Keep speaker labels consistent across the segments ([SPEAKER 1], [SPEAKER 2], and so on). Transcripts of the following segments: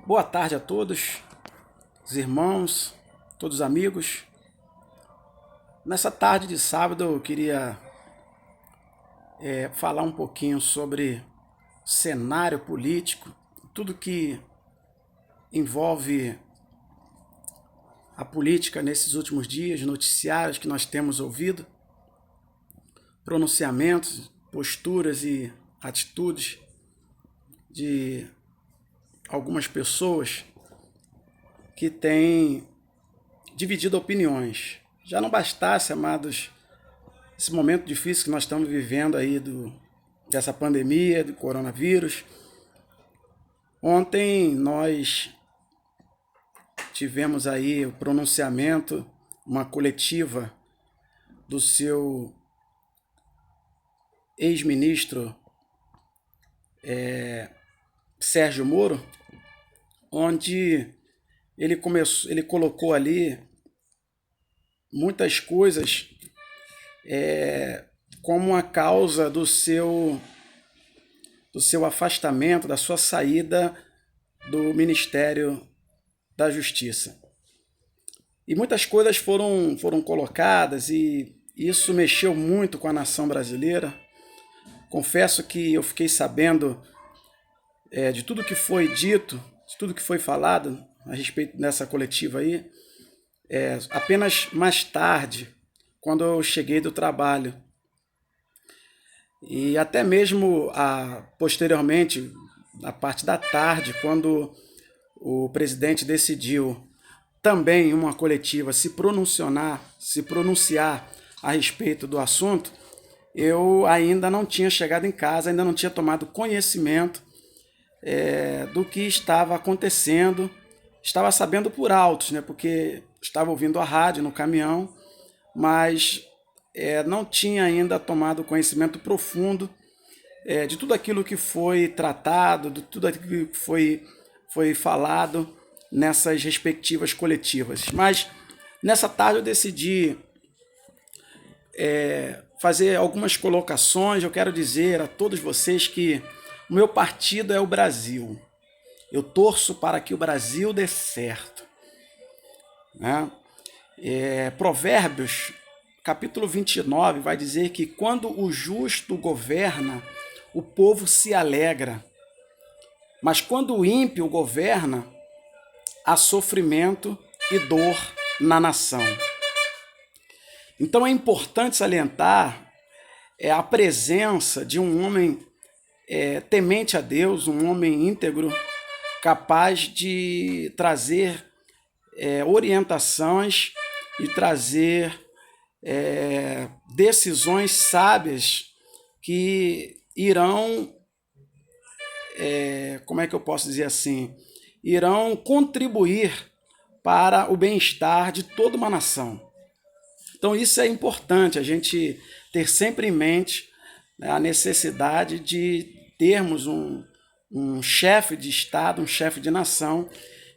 [SPEAKER 1] Boa tarde a todos, os irmãos, todos os amigos. Nessa tarde de sábado eu queria falar um pouquinho sobre cenário político, tudo que envolve a política nesses últimos dias, noticiários que nós temos ouvido, pronunciamentos, posturas e atitudes de algumas pessoas que têm dividido opiniões. Já não bastasse, amados, esse momento difícil que nós estamos vivendo aí dessa pandemia, do coronavírus. Ontem nós tivemos aí o pronunciamento, uma coletiva do seu ex-ministro Sérgio Moro, onde ele colocou ali muitas coisas como a causa do seu afastamento, da sua saída do Ministério da Justiça. E muitas coisas foram colocadas e isso mexeu muito com a nação brasileira. Confesso que eu fiquei sabendo de tudo que foi dito, de tudo que foi falado a respeito dessa coletiva aí, apenas mais tarde, quando eu cheguei do trabalho. E até mesmo posteriormente, na parte da tarde, quando o presidente decidiu também em uma coletiva se pronunciar a respeito do assunto, eu ainda não tinha chegado em casa, ainda não tinha tomado conhecimento do que estava acontecendo. Estava sabendo por altos, né, porque estava ouvindo a rádio no caminhão, mas não tinha ainda tomado conhecimento profundo de tudo aquilo que foi tratado, de tudo aquilo que foi falado nessas respectivas coletivas. Mas nessa tarde eu decidi fazer algumas colocações. Eu quero dizer a todos vocês que o meu partido é o Brasil. Eu torço para que o Brasil dê certo, né? Provérbios, capítulo 29, vai dizer que quando o justo governa, o povo se alegra. Mas quando o ímpio governa, há sofrimento e dor na nação. Então é importante salientar a presença de um homem temente a Deus, um homem íntegro, capaz de trazer orientações e trazer decisões sábias que irão, como é que eu posso dizer assim, irão contribuir para o bem-estar de toda uma nação. Então isso é importante, a gente ter sempre em mente, né, a necessidade de termos um chefe de Estado, um chefe de nação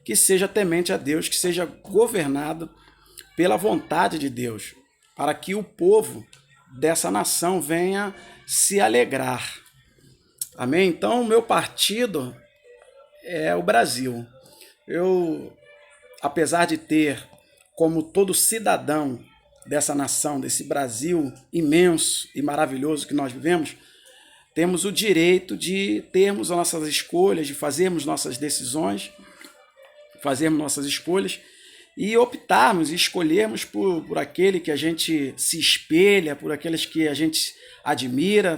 [SPEAKER 1] que seja temente a Deus, que seja governado pela vontade de Deus, para que o povo dessa nação venha se alegrar. Amém? Então, o meu partido é o Brasil. Eu, apesar de ter, como todo cidadão dessa nação, desse Brasil imenso e maravilhoso que nós vivemos, temos o direito de termos as nossas escolhas, de fazermos nossas decisões, fazermos nossas escolhas e optarmos e escolhermos por aquele que a gente se espelha, por aqueles que a gente admira.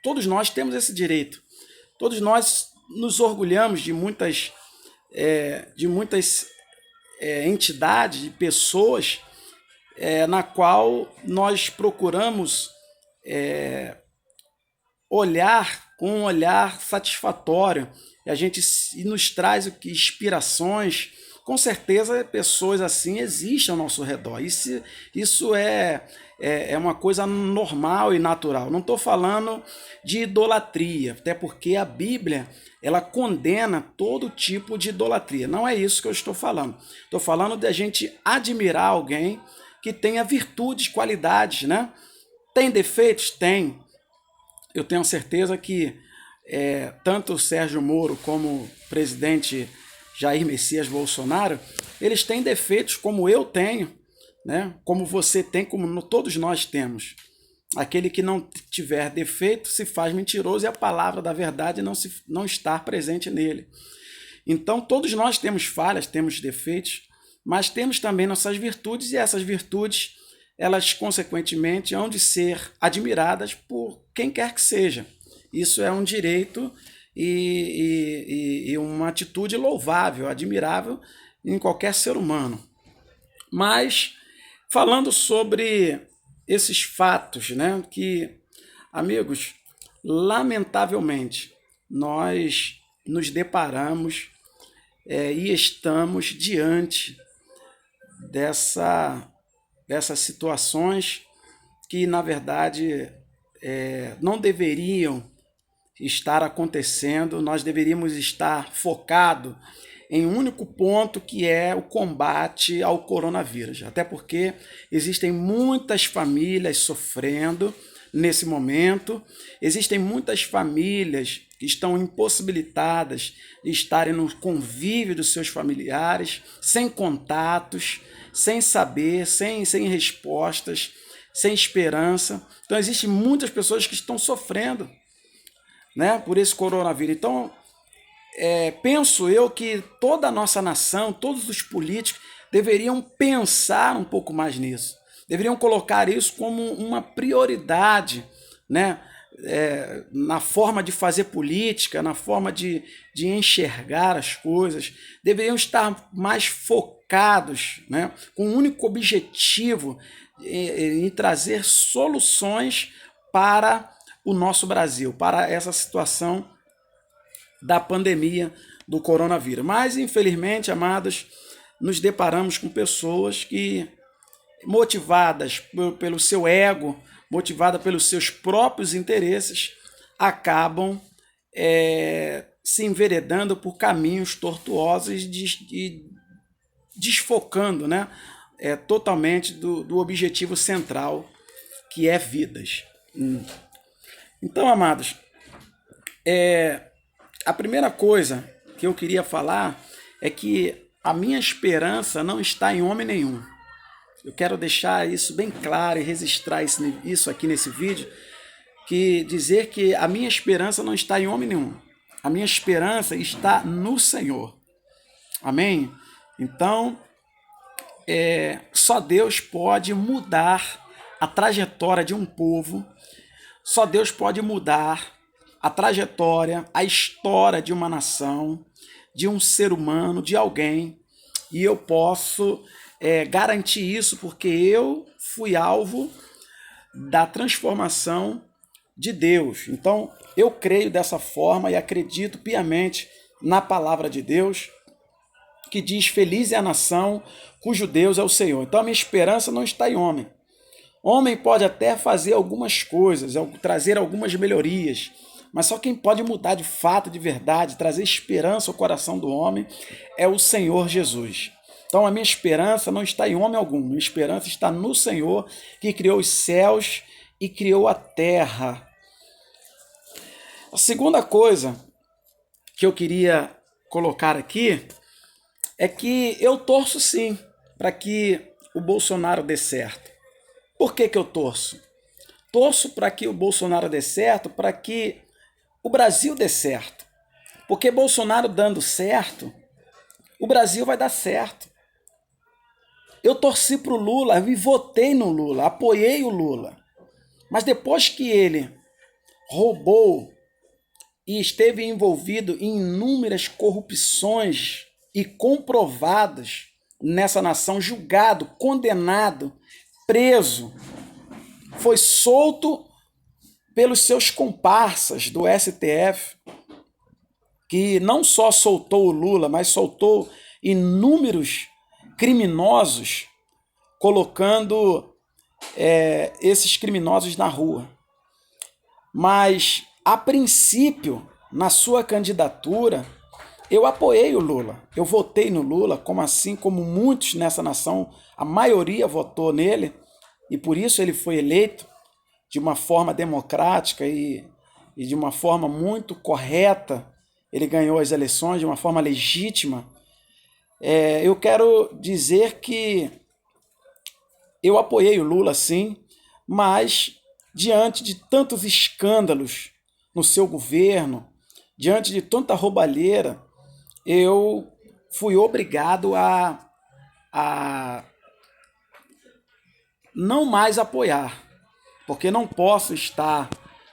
[SPEAKER 1] Todos nós temos esse direito. Todos nós nos orgulhamos de muitas entidades, de pessoas na qual nós procuramos olhar com um olhar satisfatório, e nos traz inspirações. Com certeza pessoas assim existem ao nosso redor. Isso é uma coisa normal e natural. Não estou falando de idolatria, até porque a Bíblia ela condena todo tipo de idolatria. Não é isso que eu estou falando. Estou falando de a gente admirar alguém que tenha virtudes, qualidades, né? Tem defeitos? Tem. Eu tenho certeza que tanto o Sérgio Moro como o presidente Jair Messias Bolsonaro, eles têm defeitos como eu tenho, né? Como você tem, como todos nós temos. Aquele que não tiver defeito se faz mentiroso e a palavra da verdade não está presente nele. Então, todos nós temos falhas, temos defeitos, mas temos também nossas virtudes, e essas virtudes, elas, consequentemente, hão de ser admiradas por quem quer que seja. Isso é um direito e uma atitude louvável, admirável em qualquer ser humano. Mas, falando sobre esses fatos, né, que, amigos, lamentavelmente, nós nos deparamos e estamos diante dessas situações que, na verdade, não deveriam estar acontecendo. Nós deveríamos estar focados em um único ponto, que é o combate ao coronavírus. Até porque existem muitas famílias sofrendo nesse momento, existem muitas famílias que estão impossibilitadas de estarem no convívio dos seus familiares, sem contatos, sem saber, sem respostas, sem esperança. Então, existem muitas pessoas que estão sofrendo, né, por esse coronavírus. Então, penso eu que toda a nossa nação, todos os políticos deveriam pensar um pouco mais nisso. Deveriam colocar isso como uma prioridade, né? Na forma de fazer política, na forma de enxergar as coisas. Deveriam estar mais focados, né? Com um único objetivo, em trazer soluções para o nosso Brasil, para essa situação da pandemia do coronavírus. Mas, infelizmente, amados, nos deparamos com pessoas que, motivadas pelo seu ego, motivadas pelos seus próprios interesses, acabam se enveredando por caminhos tortuosos e desfocando, né, totalmente do objetivo central, que é vidas. Então, amados, a primeira coisa que eu queria falar é que a minha esperança não está em homem nenhum. Eu quero deixar isso bem claro e registrar isso aqui nesse vídeo, que dizer que a minha esperança não está em homem nenhum. A minha esperança está no Senhor. Amém? Então, só Deus pode mudar a trajetória de um povo, só Deus pode mudar a trajetória, a história de uma nação, de um ser humano, de alguém, e eu posso garantir isso porque eu fui alvo da transformação de Deus. Então, eu creio dessa forma e acredito piamente na palavra de Deus, que diz: feliz é a nação cujo Deus é o Senhor. Então, a minha esperança não está em homem. Homem pode até fazer algumas coisas, trazer algumas melhorias, mas só quem pode mudar de fato, de verdade, trazer esperança ao coração do homem é o Senhor Jesus. Então, a minha esperança não está em homem algum, minha esperança está no Senhor, que criou os céus e criou a terra. A segunda coisa que eu queria colocar aqui é que eu torço sim para que o Bolsonaro dê certo. Por que eu torço? Torço para que o Bolsonaro dê certo, para que o Brasil dê certo. Porque Bolsonaro dando certo, o Brasil vai dar certo. Eu torci para o Lula e votei no Lula, apoiei o Lula. Mas depois que ele roubou e esteve envolvido em inúmeras corrupções e comprovadas nessa nação, julgado, condenado, preso, foi solto pelos seus comparsas do STF, que não só soltou o Lula, mas soltou inúmeros criminosos, colocando esses criminosos na rua. Mas, a princípio, na sua candidatura, eu apoiei o Lula, eu votei no Lula, assim como muitos nessa nação, a maioria votou nele, e por isso ele foi eleito de uma forma democrática e de uma forma muito correta. Ele ganhou as eleições de uma forma legítima, Eu quero dizer que eu apoiei o Lula, sim, mas diante de tantos escândalos no seu governo, diante de tanta roubalheira, eu fui obrigado a não mais apoiar, porque não posso estar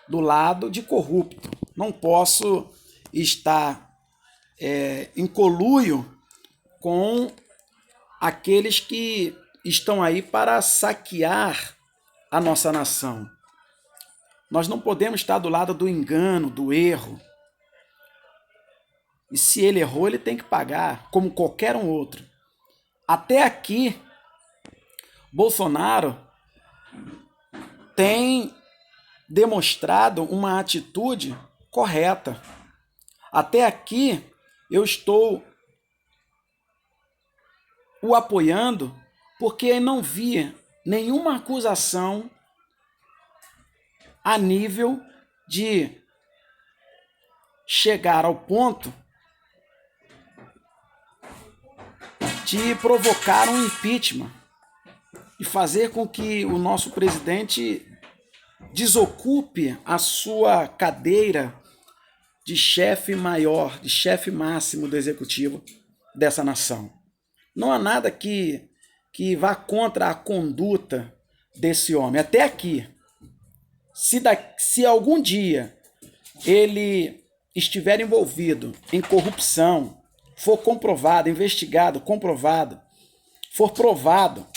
[SPEAKER 1] do lado de corrupto, não posso estar em conluio com aqueles que estão aí para saquear a nossa nação. Nós não podemos estar do lado do engano, do erro. E se ele errou, ele tem que pagar, como qualquer um outro. Até aqui, Bolsonaro tem demonstrado uma atitude correta. Até aqui, eu estou o apoiando porque não vi nenhuma acusação a nível de chegar ao ponto de provocar um impeachment e fazer com que o nosso presidente desocupe a sua cadeira de chefe maior, de chefe máximo do executivo dessa nação. Não há nada que vá contra a conduta desse homem. Até aqui, se algum dia ele estiver envolvido em corrupção, for comprovado, investigado, comprovado, for provado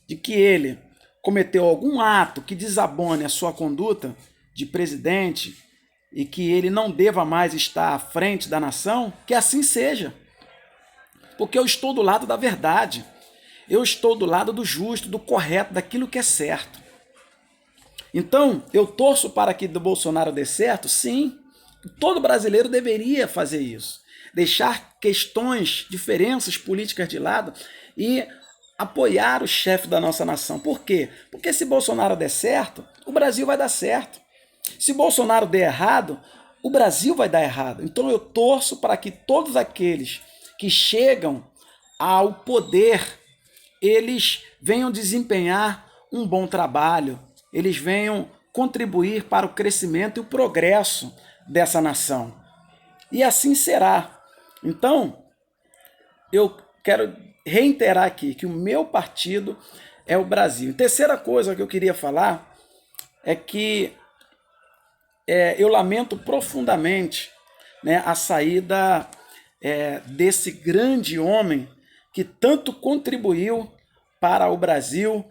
[SPEAKER 1] de que ele cometeu algum ato que desabone a sua conduta de presidente e que ele não deva mais estar à frente da nação, que assim seja. Porque eu estou do lado da verdade. Eu estou do lado do justo, do correto, daquilo que é certo. Então, eu torço para que do Bolsonaro dê certo? Sim. Todo brasileiro deveria fazer isso. Deixar questões, diferenças políticas de lado e apoiar o chefe da nossa nação. Por quê? Porque se Bolsonaro der certo, o Brasil vai dar certo. Se Bolsonaro der errado, o Brasil vai dar errado. Então eu torço para que todos aqueles que chegam ao poder, eles venham desempenhar um bom trabalho, eles venham contribuir para o crescimento e o progresso dessa nação. E assim será. Então, eu quero reiterar aqui que o meu partido é o Brasil. Terceira coisa que eu queria falar é que eu lamento profundamente, né, a saída desse grande homem que tanto contribuiu para o Brasil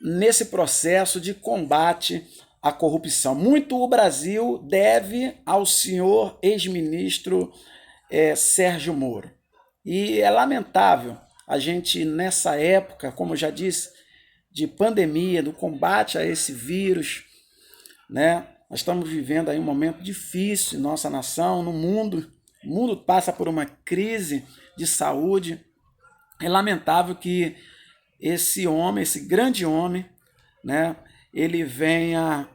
[SPEAKER 1] nesse processo de combate à corrupção. Muito o Brasil deve ao senhor ex-ministro Sérgio Moro. E é lamentável a gente, nessa época, como eu já disse, de pandemia, do combate a esse vírus, né? Nós estamos vivendo aí um momento difícil em nossa nação, no mundo. O mundo passa por uma crise de saúde. É lamentável que esse homem, esse grande homem, né, ele venha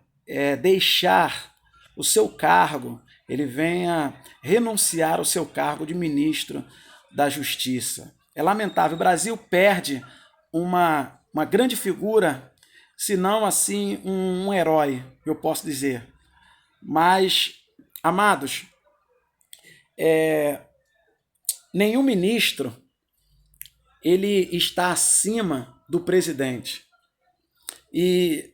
[SPEAKER 1] deixar o seu cargo, ele venha renunciar ao seu cargo de ministro da Justiça. É lamentável. O Brasil perde uma grande figura, se não assim um herói, eu posso dizer. Mas, amados, nenhum ministro ele está acima do presidente. E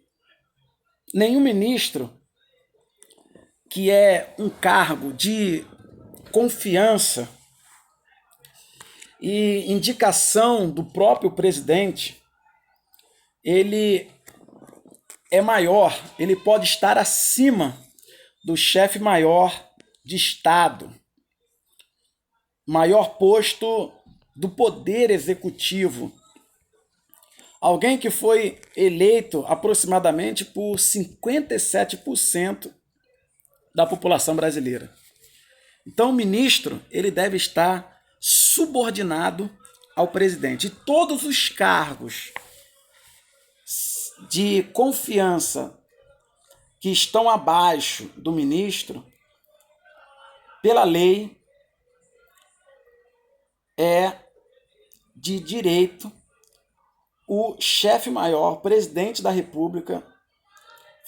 [SPEAKER 1] nenhum ministro que é um cargo de confiança e indicação do próprio presidente, ele é maior, ele pode estar acima do chefe maior de Estado, maior posto do poder executivo. Alguém que foi eleito aproximadamente por 57% da população brasileira. Então, o ministro ele deve estar subordinado ao presidente. E todos os cargos de confiança que estão abaixo do ministro, pela lei, é de direito o chefe maior, presidente da República,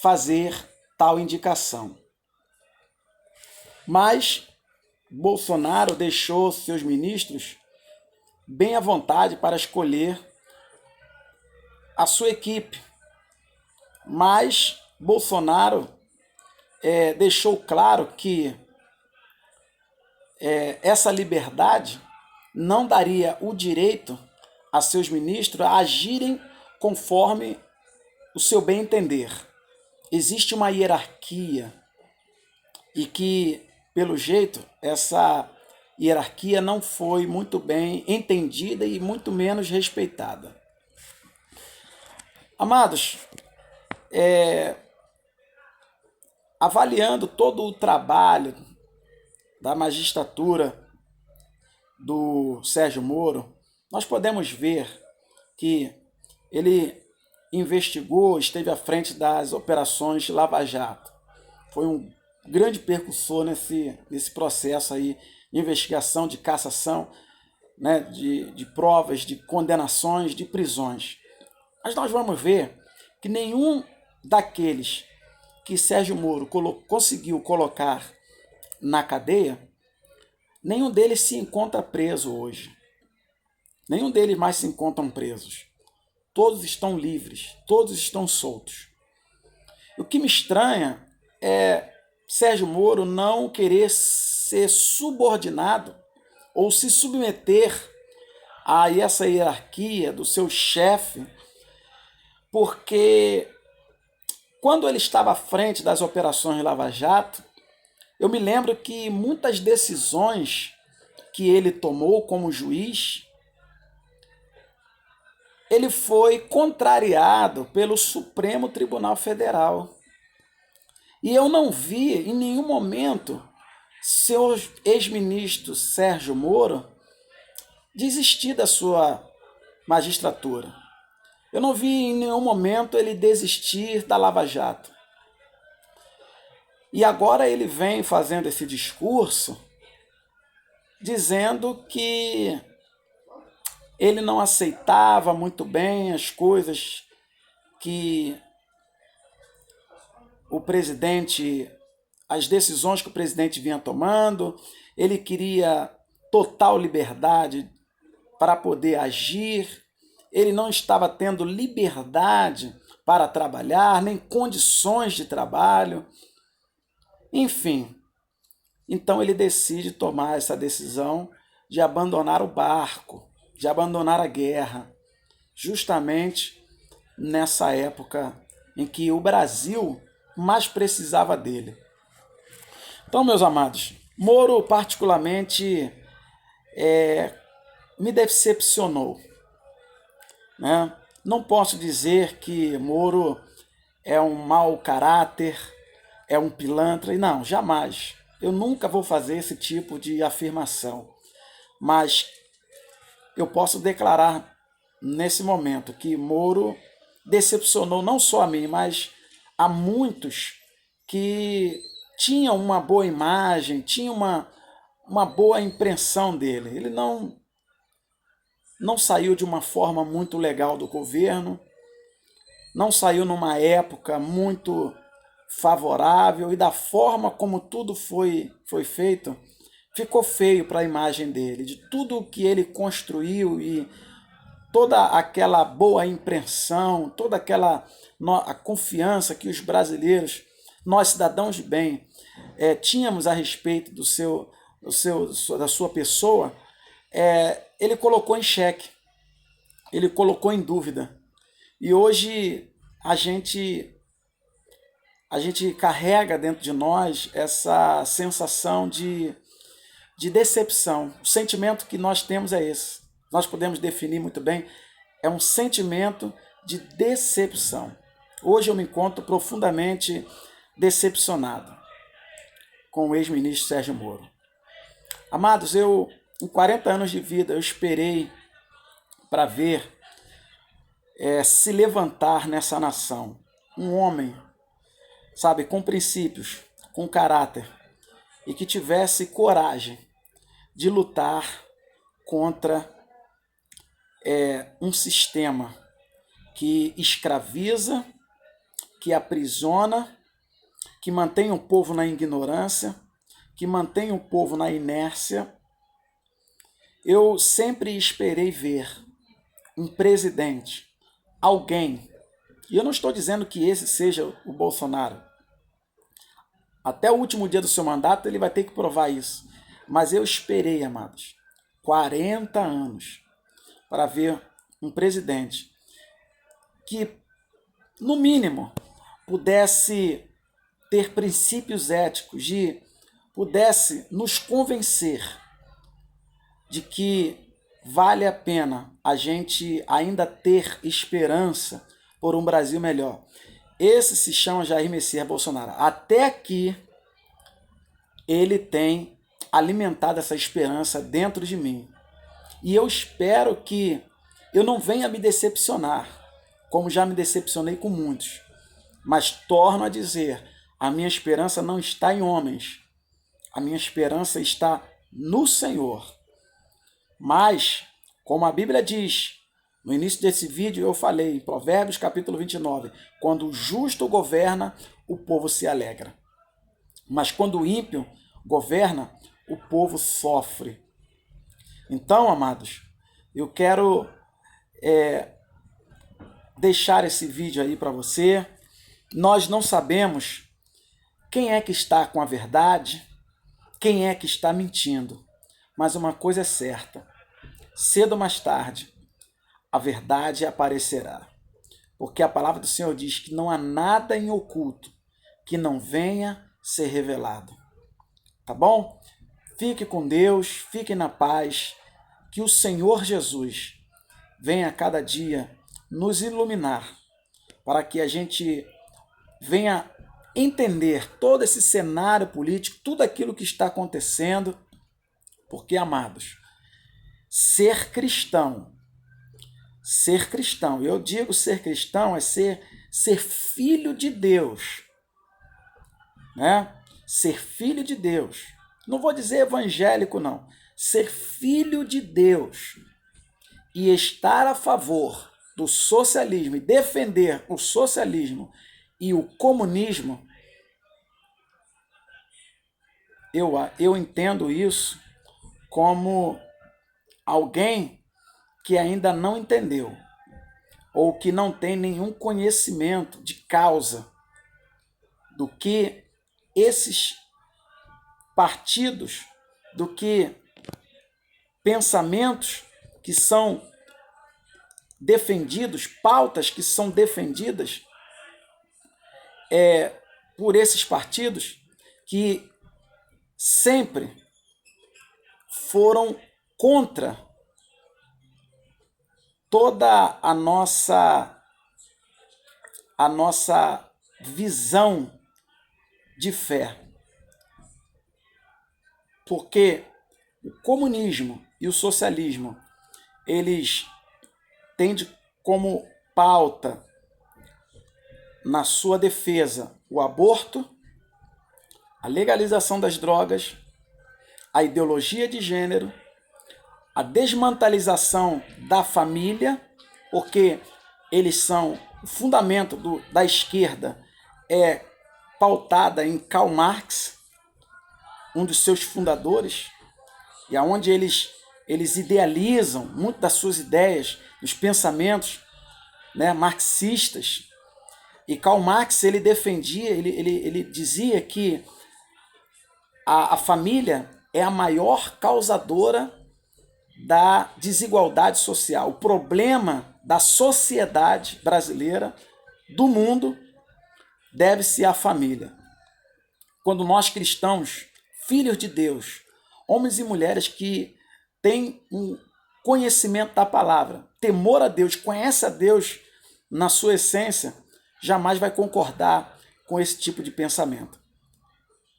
[SPEAKER 1] fazer tal indicação. Mas Bolsonaro deixou seus ministros bem à vontade para escolher a sua equipe. Mas Bolsonaro deixou claro que essa liberdade não daria o direito a seus ministros a agirem conforme o seu bem entender. Existe uma hierarquia e que, pelo jeito, essa hierarquia não foi muito bem entendida e muito menos respeitada. Amados, avaliando todo o trabalho da magistratura do Sérgio Moro, nós podemos ver que ele investigou, esteve à frente das operações Lava Jato. Foi um grande percussor nesse processo aí de investigação, de cassação, né, de provas, de condenações, de prisões. Mas nós vamos ver que nenhum daqueles que Sérgio Moro conseguiu colocar na cadeia, nenhum deles se encontra preso hoje. Nenhum deles mais se encontram presos. Todos estão livres, todos estão soltos. O que me estranha é Sérgio Moro não querer ser subordinado ou se submeter a essa hierarquia do seu chefe, porque quando ele estava à frente das operações Lava Jato, eu me lembro que muitas decisões que ele tomou como juiz, ele foi contrariado pelo Supremo Tribunal Federal. E eu não vi em nenhum momento seu ex-ministro Sérgio Moro desistir da sua magistratura. Eu não vi em nenhum momento ele desistir da Lava Jato. E agora ele vem fazendo esse discurso dizendo que ele não aceitava muito bem as coisas que o presidente, as decisões que o presidente vinha tomando. Ele queria total liberdade para poder agir. Ele não estava tendo liberdade para trabalhar, nem condições de trabalho. Enfim, então ele decide tomar essa decisão de abandonar o barco, de abandonar a guerra, justamente nessa época em que o Brasil mais precisava dele. Então, meus amados, Moro particularmente me decepcionou, né? Não posso dizer que Moro é um mau caráter, é um pilantra, e não, jamais. Eu nunca vou fazer esse tipo de afirmação. Mas eu posso declarar nesse momento que Moro decepcionou não só a mim, mas a muitos que tinham uma boa imagem, tinham uma boa impressão dele. Ele não saiu de uma forma muito legal do governo, não saiu numa época muito favorável, e da forma como tudo foi feito, ficou feio para a imagem dele, de tudo que ele construiu e toda aquela boa impressão, toda aquela a confiança que os brasileiros, nós cidadãos de bem, tínhamos a respeito da sua pessoa, ele colocou em xeque, ele colocou em dúvida. E hoje a gente carrega dentro de nós essa sensação de decepção. O sentimento que nós temos é esse. Nós podemos definir muito bem, é um sentimento de decepção. Hoje eu me encontro profundamente decepcionado com o ex-ministro Sérgio Moro. Amados, em 40 anos de vida, eu esperei para ver se levantar nessa nação um homem, sabe, com princípios, com caráter, e que tivesse coragem de lutar contra é um sistema que escraviza, que aprisiona, que mantém o povo na ignorância, que mantém o povo na inércia. Eu sempre esperei ver um presidente, alguém, e eu não estou dizendo que esse seja o Bolsonaro. Até o último dia do seu mandato ele vai ter que provar isso. Mas eu esperei, amados, 40 anos para ver um presidente que, no mínimo, pudesse ter princípios éticos, pudesse nos convencer de que vale a pena a gente ainda ter esperança por um Brasil melhor. Esse se chama Jair Messias Bolsonaro. Até aqui ele tem alimentado essa esperança dentro de mim. E eu espero que eu não venha me decepcionar, como já me decepcionei com muitos. Mas torno a dizer, a minha esperança não está em homens. A minha esperança está no Senhor. Mas, como a Bíblia diz, no início desse vídeo eu falei, em Provérbios capítulo 29, quando o justo governa, o povo se alegra. Mas quando o ímpio governa, o povo sofre. Então, amados, eu quero deixar esse vídeo aí para você. Nós não sabemos quem é que está com a verdade, quem é que está mentindo. Mas uma coisa é certa, cedo ou mais tarde, a verdade aparecerá. Porque a palavra do Senhor diz que não há nada em oculto que não venha ser revelado. Tá bom? Fique com Deus, fique na paz, que o Senhor Jesus venha a cada dia nos iluminar, para que a gente venha entender todo esse cenário político, tudo aquilo que está acontecendo, porque, amados, ser cristão, eu digo ser cristão é ser filho de Deus, né? Ser filho de Deus. Não vou dizer evangélico, não. Ser filho de Deus e estar a favor do socialismo e defender o socialismo e o comunismo, eu entendo isso como alguém que ainda não entendeu ou que não tem nenhum conhecimento de causa do que esses partidos, do que pensamentos que são defendidos, pautas que são defendidas por esses partidos que sempre foram contra toda a nossa visão de fé. Porque o comunismo e o socialismo, eles têm como pauta na sua defesa o aborto, a legalização das drogas, a ideologia de gênero, a desmantelização da família, porque eles são o fundamento da esquerda, é pautada em Karl Marx, um dos seus fundadores, e aonde eles idealizam muito das suas ideias, dos pensamentos, né, marxistas. E Karl Marx ele defendia, ele dizia que a família é a maior causadora da desigualdade social. O problema da sociedade brasileira, do mundo, deve-se à família. Quando nós cristãos, filhos de Deus, homens e mulheres que têm um conhecimento da palavra, temor a Deus, conhece a Deus na sua essência, jamais vai concordar com esse tipo de pensamento.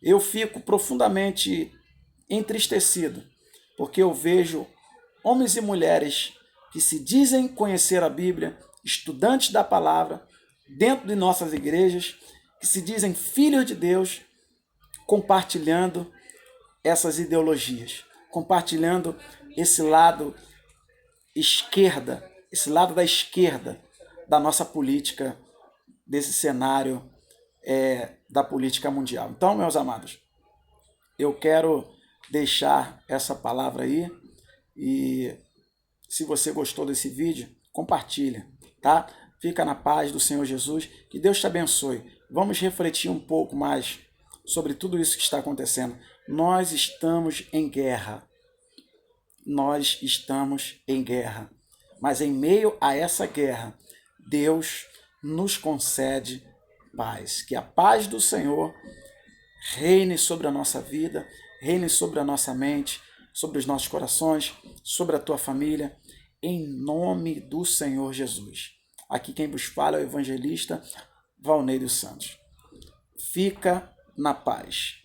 [SPEAKER 1] Eu fico profundamente entristecido, porque eu vejo homens e mulheres que se dizem conhecer a Bíblia, estudantes da palavra, dentro de nossas igrejas, que se dizem filhos de Deus, compartilhando essas ideologias, compartilhando esse lado esquerda, esse lado da esquerda da nossa política, desse cenário da política mundial. Então, meus amados, eu quero deixar essa palavra aí e se você gostou desse vídeo, compartilha, tá? Fica na paz do Senhor Jesus, que Deus te abençoe. Vamos refletir um pouco mais sobre tudo isso que está acontecendo. Nós estamos em guerra. Nós estamos em guerra. Mas em meio a essa guerra, Deus nos concede paz. Que a paz do Senhor reine sobre a nossa vida, reine sobre a nossa mente, sobre os nossos corações, sobre a tua família, em nome do Senhor Jesus. Aqui quem vos fala é o evangelista Valnei dos Santos. Fica na paz.